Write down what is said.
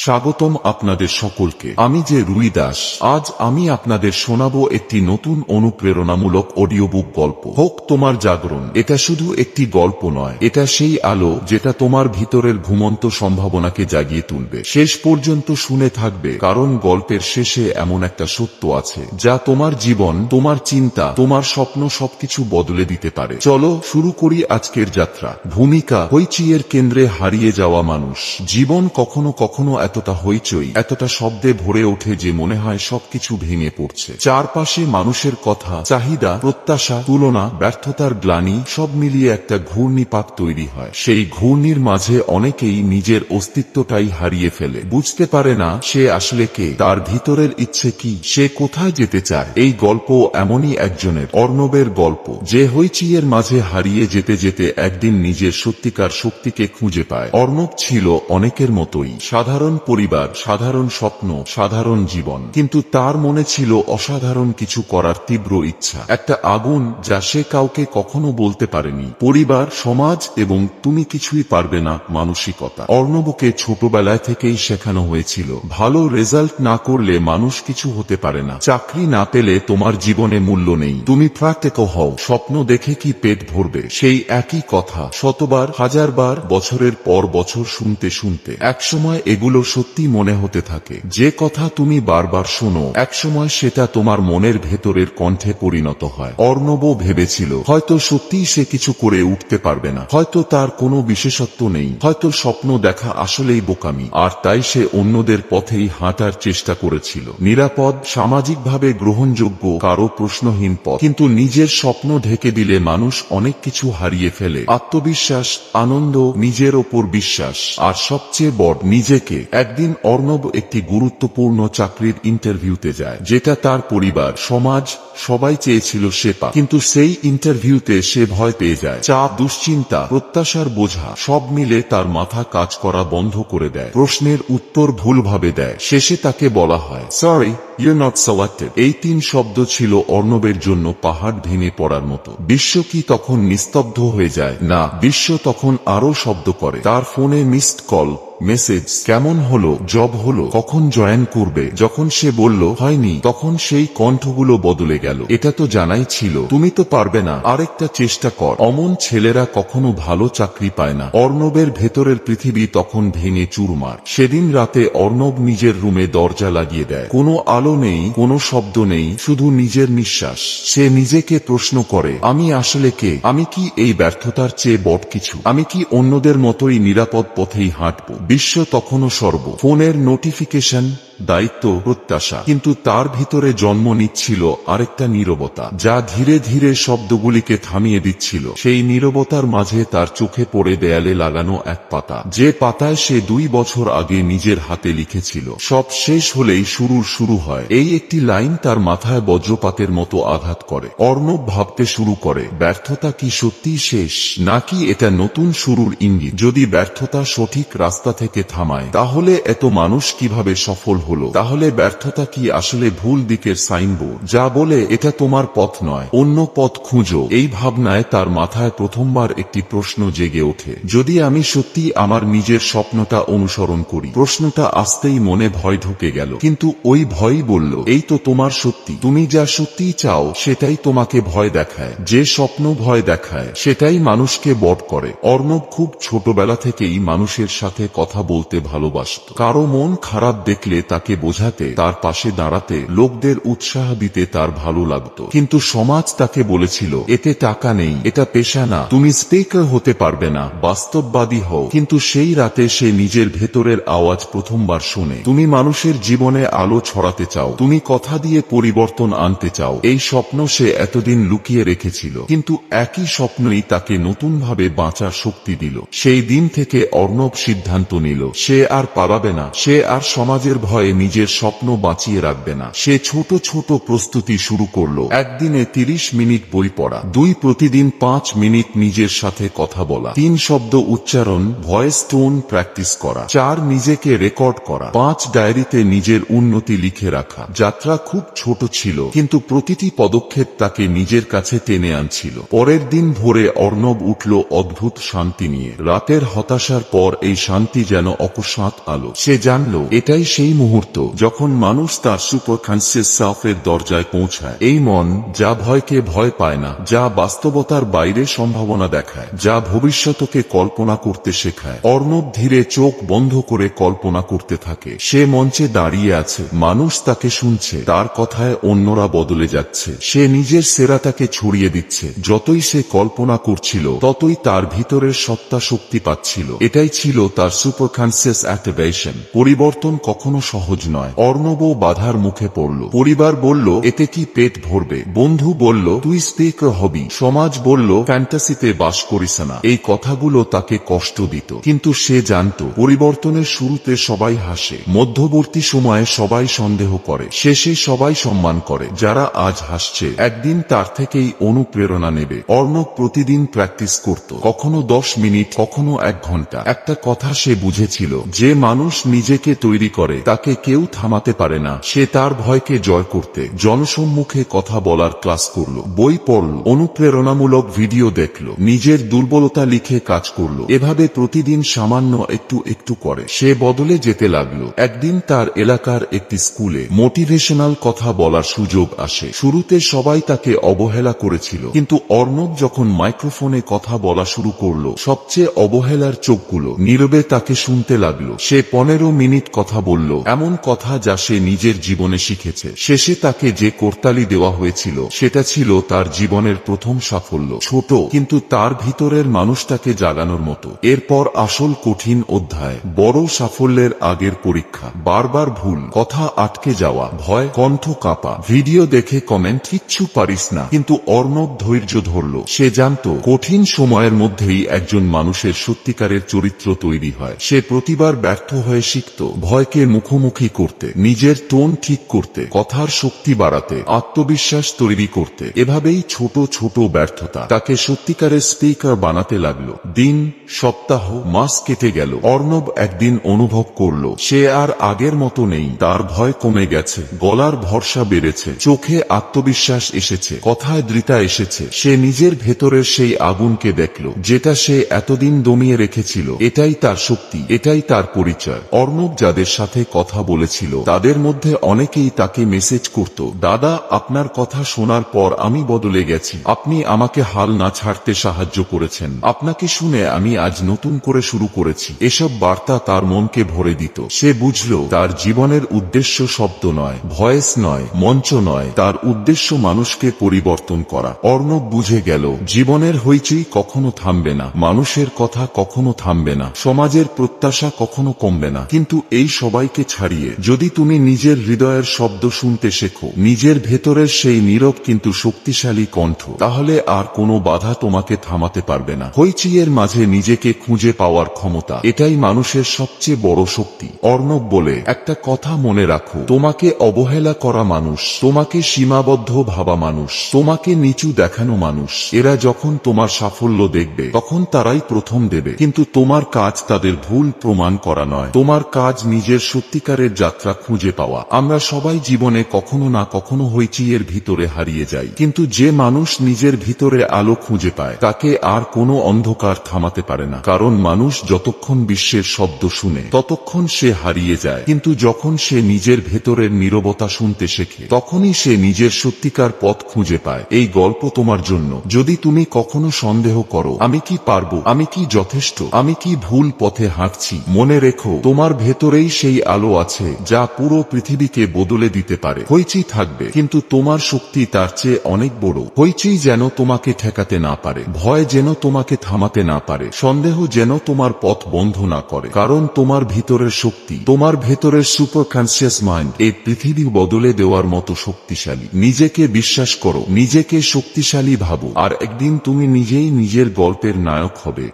স্বাগতম আপনাদের সকলকে। আমি যে রুই দাস, আজ আমি আপনাদের শোনাবো একটি নতুন অনুপ্রেরণামূলক অডিও বুক গল্প। হোক তোমার জাগরণ। এটা শুধু একটি গল্প নয়, এটা সেই আলো যেটা তোমার ভিতরের ঘুমন্ত সম্ভাবনাকে জাগিয়ে তুলবে। শেষ পর্যন্ত শুনে থাকবে, কারণ গল্পের শেষে এমন একটা সত্য আছে যা তোমার জীবন, তোমার চিন্তা, তোমার স্বপ্ন সবকিছু বদলে দিতে পারে। চলো শুরু করি আজকের যাত্রা। ভূমিকা: হইচইয়ের কেন্দ্রে হারিয়ে যাওয়া মানুষ। জীবন কখনো কখনো এতটা হইচই, এতটা শব্দে ভরে ওঠে যে মনে হয় সবকিছু ভেঙে পড়ছে। চারপাশে মানুষের কথা, চাহিদা, প্রত্যাশা, তুলনা, ব্যর্থতার গ্লানি সব মিলিয়ে একটা ঘূর্ণিপাক তৈরি হয়। সেই ঘূর্ণির মাঝে অনেকেই নিজের অস্তিত্বটাই হারিয়ে ফেলে। বুঝতে পারে না সে আসলে কে, তার ভিতরের ইচ্ছে কি, সে কোথায় যেতে চায়। এই গল্প এমনই একজনের, অর্ণবের গল্প, যে হইচইয়ের মাঝে হারিয়ে যেতে যেতে একদিন নিজের সত্যিকার শক্তিকে খুঁজে পায়। অর্ণব ছিল অনেকের মতোই, সাধারণ পরিবার, সাধারণ স্বপ্ন, সাধারণ জীবন, কিন্তু তার মনে ছিল অসাধারণ কিছু করার তীব্র ইচ্ছা। একটা আগুন যা সে কাউকে কখনো বলতে পারেনি। পরিবার, সমাজ এবং তুমি কিছুই পারবে না মানসিকতা। অর্ণবকে ছোটবেলায় থেকেই শেখানো হয়েছিল, ভালো রেজাল্ট না করলে মানুষ কিছু হতে পারে না, চাকরি না পেলে তোমার জীবনে মূল্য নেই, তুমি প্র্যাকটিক্যাল হও, স্বপ্ন দেখে কি পেট ভরবে। সেই একই কথা শতবার, হাজারবার, বছরের পর বছর শুনতে শুনতে একসময় এগুলো সত্যি মনে হতে থাকে। যে কথা তুমি বারবার শোনো, একসময় সেটা তোমার মনের ভেতরের কণ্ঠে পরিণত হয়। অর্ণবও ভেবেছিল হয়তো সত্যিই সে কিছু করে উঠতে পারবে না, হয়তো তার কোনো বিশেষত্ব নেই, হয়তো স্বপ্ন দেখা আসলেই বোকামি। আর তাই সে অন্যদের পথেই হাঁটার চেষ্টা করেছিল, নিরাপদ, সামাজিকভাবে গ্রহণযোগ্য, কারো প্রশ্নহীন পথ। কিন্তু নিজের স্বপ্ন ঢেকে দিলে মানুষ অনেক কিছু হারিয়ে ফেলে, আত্মবিশ্বাস, আনন্দ, নিজের ওপর বিশ্বাস, আর সবচেয়ে বড় নিজেকে। একদিন অর্ণব একটি গুরুত্বপূর্ণ চাকরির ইন্টারভিউতে যায়, যেটা তার পরিবার, সমাজ সবাই চেয়েছিল সে পাক। কিন্তু সেই ইন্টারভিউতে সে ভয় পেয়ে যায়। চাপ, দুশ্চিন্তা, প্রত্যাশার বোঝা সব মিলে তার মাথা কাজ করা বন্ধ করে দেয়। প্রশ্নের উত্তর ভুলভাবে দেয়। শেষে তাকে বলা হয়, সরি, you're not selected। এই 3 শব্দ ছিল অর্ণবের জন্য পাহাড় ভেঙে পড়ার মতো। বিশ্ব কি তখন নিস্তব্ধ হয়ে যায়? না, বিশ্ব তখন আরো শব্দ করে। তার ফোনে মিসড কল, মেসেজ, কেমন হলো, জব হলো, কখন জয়েন করবে। যখন সে বলল হয়নি, তখন সেই কণ্ঠগুলো বদলে গেল। এটা তো জানাই ছিল, তুমি তো পারবে না, আরেকটা চেষ্টা কর। অমন ছেলেরা কখনো ভালো চাকরি পায় না। অর্ণবের ভেতরের পৃথিবী তখন ভেঙে চুরমার। সেদিন রাতে অর্ণব নিজের রুমে দরজা লাগিয়ে দেয়। কোনো আলো নেই, কোনো শব্দ নেই, শুধু নিজের নিঃশ্বাস। সে নিজেকে প্রশ্ন করে, আমি আসলে কে? আমি কি এই ব্যর্থতার চেয়ে বড় কিছু? আমি কি অন্যদের মতোই নিরাপদ পথেই হাঁটব? বিশ্ব তখনও সর্ব, ফোনের নোটিফিকেশন, দায়িত্ব, প্রত্যাশা। কিন্তু তার ভিতরে জন্ম নিচ্ছিল আরেকটা নীরবতা, যা ধীরে ধীরে শব্দগুলিকে থামিয়ে দিচ্ছিল। সেই নীরবতার মাঝে তার চোখে পড়ে দেয়ালে লাগানো এক পাতা, যে পাতায় সে 2 বছর আগে নিজের হাতে লিখেছিল, সব শেষ হলেই শুরু হয়। এই একটি লাইন তার মাথায় বজ্রপাতের মতো আঘাত করে। অর্ণব ভাবতে শুরু করে, ব্যর্থতা কি সত্যিই শেষ, নাকি এটা নতুন শুরুর ইঙ্গিত? যদি ব্যর্থতা সঠিক রাস্তা থেকে থামায়, তাহলে এত মানুষ কিভাবে সফল হলো? তাহলে ব্যর্থতা কি আসলে ভুল দিকের সাইনবোর্ড, যা বলে এটা তোমার পথ নয়, অন্য পথ খুঁজো? এই ভাবনায় তার মাথায় প্রথমবার একটি প্রশ্ন জেগে ওঠে, যদি আমি সত্যি আমার নিজের স্বপ্নটা অনুসরণ করি? প্রশ্নটা আসতেই মনে ভয় ঢুকে গেল, কিন্তু ওই ভয়ই বলল, এই তো তোমার সত্যি, তুমি যা সত্যিই চাও সেটাই তোমাকে ভয় দেখায়। যে স্বপ্ন ভয় দেখায় সেটাই মানুষকে বড় করে। অর্ণব খুব ছোটবেলা থেকেই মানুষের সাথে কথা বলতে ভালোবাসত। কারো মন খারাপ দেখলে তাকে বোঝাতে, তার পাশে দাঁড়াতে, লোকদের উৎসাহ দিতে তার ভালো লাগতো। কিন্তু সমাজ তাকে বলেছিল, এতে টাকা নেই, এটা পেশা না, তুমি স্পিকার হতে পারবে না, বাস্তববাদী হও। কিন্তু সেই রাতে সে নিজের ভেতরের আওয়াজ প্রথমবার শোনে। তুমি মানুষের জীবনে আলো ছড়াতে চাও, তুমি কথা দিয়ে পরিবর্তন আনতে চাও। এই স্বপ্ন সে এতদিন লুকিয়ে রেখেছিল, কিন্তু একই স্বপ্নই তাকে নতুনভাবে বাঁচার শক্তি দিল। সেই দিন থেকে অর্ণব সিদ্ধান্ত নিল, সে আর পালাবে না, সে আর সমাজের ভয়ে ভয়ে নিজের স্বপ্ন বাঁচিয়ে রাখবে না। সে ছোট ছোট প্রস্তুতি শুরু করলো। একদিনে 30 মিনিট বই পড়া, 2 প্রতিদিন 5 মিনিট নিজের সাথে কথা বলা, 3 শব্দ উচ্চারণ ভয়েস টোন প্র্যাকটিস করা, 4 নিজেকে রেকর্ড করা, 5 ডায়েরিতে নিজের উন্নতি লিখে রাখা। যাত্রা খুব ছোট ছিল, কিন্তু প্রতিটি পদক্ষেপ তাকে নিজের কাছে টেনে আনছিল। পরের দিন ভোরে অর্ণব উঠল অদ্ভুত শান্তি নিয়ে। রাতের হতাশার পর এই শান্তি যেন অকস্মাৎ আলো। সে জানল এটাই সেই মুহূর্ত যখন মানুষ তার সুপারকনসিয়াস সেলফের দরজায় পৌঁছায়। এই মন যা ভয়কে ভয় পায় না, যা বাস্তবতার বাইরে সম্ভাবনা দেখায়, যা ভবিষ্যতকে কল্পনা করতে শেখায়। অর্ণব ধীরে চোখ বন্ধ করে কল্পনা করতে থাকে। সে মঞ্চে দাঁড়িয়ে আছে, মানুষ তাকে শুনছে, তার কথায় অন্যরা বদলে যাচ্ছে। সে নিজের সেরাটাকে ছড়িয়ে দিচ্ছে। যতই সে কল্পনা করছিল ততই তার ভিতরের সত্তা শক্তি পাচ্ছিল। এটাই ছিল তার সুপারকনসিয়াস অ্যাক্টিভেশন। পরিবর্তন কখনো সহজ নয়। অর্ণবও বাধার মুখে পড়ল। পরিবার বলল এতে কি পেট ভরবে, বন্ধু বলল তুই স্পিকার হবি, সমাজ বলল ফ্যান্টাসিতে বাস করিস না। এই কথাগুলো তাকে কষ্ট দিত, কিন্তু সে জানত পরিবর্তনের শুরুতে সবাই হাসে, মধ্যবর্তী সময়ে সবাই সন্দেহ করে, শেষে সবাই সম্মান করে। যারা আজ হাসছে একদিন তার থেকেই অনুপ্রেরণা নেবে। অর্ণব প্রতিদিন প্র্যাকটিস করত, কখনো 10 মিনিট, কখনো 1 ঘন্টা। একটা কথা সে বুঝেছিল, যে মানুষ নিজেকে তৈরি করে তাকে কেউ থামাতে পারে না। সে তার ভয়কে জয় করতে জনসম্মুখে কথা বলার ক্লাস করল, বই পড়ল, অনুপ্রেরণামূলক ভিডিও দেখল, নিজের দুর্বলতা লিখে কাজ করল। এভাবে প্রতিদিন সামান্য একটু একটু করে সে বদলে যেতে লাগলো। একদিন তার এলাকার একটি স্কুলে মোটিভেশনাল কথা বলার সুযোগ আসে। শুরুতে সবাই তাকে অবহেলা করেছিল, কিন্তু অর্ণব যখন মাইক্রোফোনে কথা বলা শুরু করলো, সবচেয়ে অবহেলার চোখগুলো নীরবে তাকে শুনতে লাগলো। সে 15 মিনিট কথা বলল, এমন কথা যা সে নিজের জীবনে শিখেছে। শেষে তাকে যে করতালি দেওয়া হয়েছিল সেটা ছিল তার জীবনের প্রথম সাফল্য। ছোট, কিন্তু তার ভিতরের মানুষটাকে জাগানোর মতো। এরপর আসল কঠিন অধ্যায়, বড় সাফল্যের আগের পরীক্ষা। বারবার ভুল, কথা আটকে যাওয়া, ভয়, কণ্ঠ কাঁপা, ভিডিও দেখে কমেন্ট কিচ্ছু পারিস না। কিন্তু অর্ণব ধৈর্য ধরল। সে জানত কঠিন সময়ের মধ্যেই একজন মানুষের সত্যিকারের চরিত্র তৈরি হয়। সে প্রতিবার ব্যর্থ হয়ে শিখত ভয়কে মুখোমুখি করতে, নিজের টোন ঠিক করতে, কথার শক্তি বাড়াতে, আত্মবিশ্বাস তৈরি করতে। এভাবেই ছোট ছোট ব্যর্থতা তাকে সত্যিকারের স্পিকার বানাতে লাগলো। দিন, সপ্তাহ, মাস কেটে গেল। অর্ণব একদিন অনুভব করল সে আর আগের মতো নেই। তার ভয় কমে গেছে, গলার ভরসা বেড়েছে, চোখে আত্মবিশ্বাস এসেছে, কথায় দৃঢ়তা এসেছে। সে নিজের ভেতরের সেই আগুনকে দেখল যেটা সে এতদিন দমিয়ে রেখেছিল। এটাই তার শক্তি, এটাই তার পরিচয়। অর্ণব যাদের সাথে কথা বলেছিল তাদের মধ্যে অনেকেই তাকে মেসেজ করত, দাদা আপনার কথা শোনার পর আমি বদলে গেছি, আপনি আমাকে হাল না ছাড়তে সাহায্য করেছেন, আপনাকে শুনে আমি আজ নতুন করে শুরু করেছি। এসব বার্তা তার মনকে ভরে দিত। সে বুঝল তার জীবনের উদ্দেশ্য শব্দ নয়, ভয়েস নয়, মঞ্চ নয়, তার উদ্দেশ্য মানুষকে পরিবর্তন করা। অর্ণব বুঝে গেল জীবনের হইচই কখনো থামবে না, মানুষের কথা কখনো থামবে না, সমাজের প্রত্যাশা কখনো কমবে না। কিন্তু এই সবাইকে ছাড়িয়ে যদি তুমি নিজের হৃদয়ের শব্দ শুনতে শেখো, নিজের ভেতরের সেই নীরব কিন্তু শক্তিশালী কণ্ঠ, তাহলে আর কোনো বাধা তোমাকে থামাতে পারবে না। হইচইয়ের মাঝে নিজেকে খুঁজে পাওয়ার ক্ষমতা, এটাই মানুষের সবচেয়ে বড় শক্তি। অর্ণব বলে, একটা কথা মনে রাখো, তোমাকে অবহেলা করা মানুষ, তোমাকে সীমাবদ্ধ ভাবা মানুষ, তোমাকে নিচু দেখানো মানুষ, এরা যখন তোমার সাফল্য দেখবে তখন তারাই প্রথম দেবে। কিন্তু তোমার কাজ তাদের ভুল প্রমাণ করা নয়, তোমার কাজ নিজের সত্যিকারের যাত্রা খুঁজে পাওয়া। আমরা সবাই জীবনে কখনো না কখনো হইচইয়ের ভিতরে হারিয়ে যাই, কিন্তু যে মানুষ নিজের ভিতরে আলো খুঁজে পায় তাকে আর কোনো অন্ধকার থামাতে পারে না। কারণ মানুষ যতক্ষণ বিশ্বের শব্দ শুনে ততক্ষণ সে হারিয়ে যায়, কিন্তু যখন সে নিজের ভেতরের নীরবতা শুনতে শেখে তখনই সে নিজের সত্যিকার পথ খুঁজে পায়। এই গল্প তোমার জন্য। যদি তুমি কখনো সন্দেহ করো আমি কি পারবো, আমি কি যথেষ্ট, আমি কি ভুল পথে হাঁটছি, মনে রেখো তোমার ভেতরেই সেই আলো আছে যা পুরো পৃথিবীকে বদলে দিতে পারে। হইচই থাকবে, কিন্তু তোমার শক্তি তার চেয়ে অনেক বড়। হইচই যেন তোমাকে ঠেকাতে না পারে, ভয় যেন তোমাকে থামাতে না পারে, সন্দেহ যেন তোমার পথ বন্ধ না করে। কারণ তোমার ভিতরের শক্তি, তোমার ভেতরের সুপারকনসিয়াস মাইন্ড এই পৃথিবী বদলে দেওয়ার মতো শক্তিশালী। নিজেকে বিশ্বাস করো, নিজেকে শক্তিশালী ভাবো, আর একদিন তুমি নিজেই নিজের গল্পের নায়ক হবে।